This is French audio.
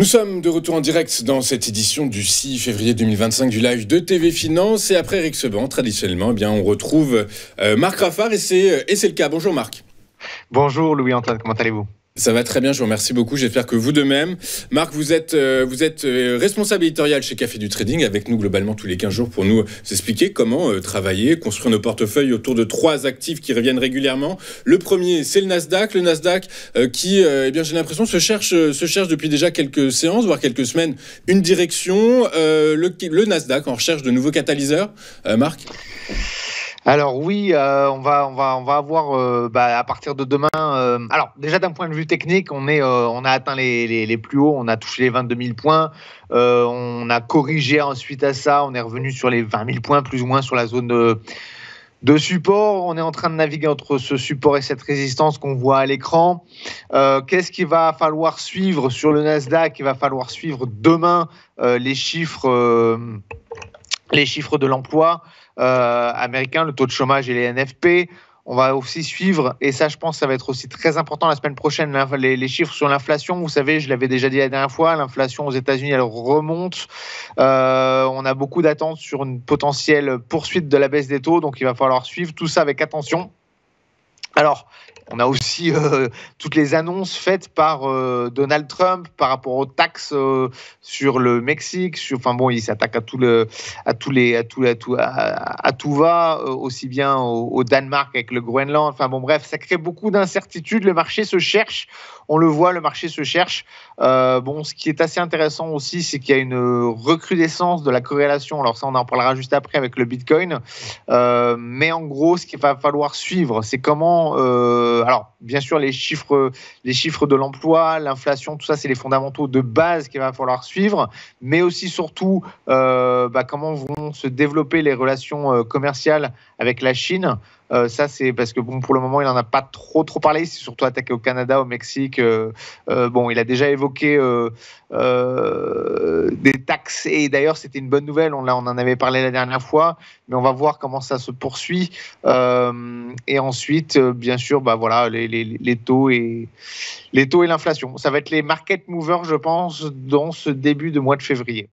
Nous sommes de retour en direct dans cette édition du 6 février 2025 du live de TV Finance. Et après Eric Seban, traditionnellement, on retrouve Marc Raffard et c'est le cas. Bonjour Marc. Bonjour Louis-Antoine, comment allez-vous ? Ça va très bien, je vous remercie beaucoup. J'espère que vous de même. Marc, vous êtes responsable éditorial chez Café du Trading, avec nous globalement tous les 15 jours pour nous expliquer comment travailler, construire nos portefeuilles autour de 3 actifs qui reviennent régulièrement. Le premier, c'est le Nasdaq. Le Nasdaq qui, j'ai l'impression, se cherche depuis déjà quelques séances, voire quelques semaines, une direction. Le Nasdaq en recherche de nouveaux catalyseurs. Marc ? Alors oui, on va avoir à partir de demain. Alors déjà d'un point de vue technique, on a atteint les plus hauts, on a touché les 22 000 points. On a corrigé ensuite à ça, on est revenu sur les 20 000 points plus ou moins sur la zone de support. On est en train de naviguer entre ce support et cette résistance qu'on voit à l'écran. Qu'est-ce qu'il va falloir suivre sur le Nasdaq ? Il va falloir suivre demain les chiffres de l'emploi américain, le taux de chômage et les NFP. On va aussi suivre, et ça je pense ça va être aussi très important la semaine prochaine, les chiffres sur l'inflation. Vous savez, je l'avais déjà dit la dernière fois, l'inflation aux États-Unis elle remonte. On a beaucoup d'attentes sur une potentielle poursuite de la baisse des taux, donc il va falloir suivre tout ça avec attention. Alors, on a aussi toutes les annonces faites par Donald Trump par rapport aux taxes sur le Mexique. Il s'attaque à tout va, aussi bien au Danemark avec le Groenland. Bref, ça crée beaucoup d'incertitudes. Le marché se cherche. On le voit, le marché se cherche. Ce qui est assez intéressant aussi, c'est qu'il y a une recrudescence de la corrélation. Alors ça, on en parlera juste après avec le Bitcoin. Mais en gros, ce qu'il va falloir suivre, c'est comment... alors, bien sûr, les chiffres de l'emploi, l'inflation, tout ça, c'est les fondamentaux de base qu'il va falloir suivre. Mais aussi, surtout, comment vont se développer les relations commerciales avec la Chine. Ça, c'est parce que pour le moment, il n'en a pas trop parlé. C'est surtout attaqué au Canada, au Mexique. Il a déjà évoqué des taxes. Et d'ailleurs, c'était une bonne nouvelle. On en avait parlé la dernière fois. Mais on va voir comment ça se poursuit. Et ensuite, bien sûr, les taux et l'inflation. Ça va être les market movers, je pense, dans ce début de mois de février.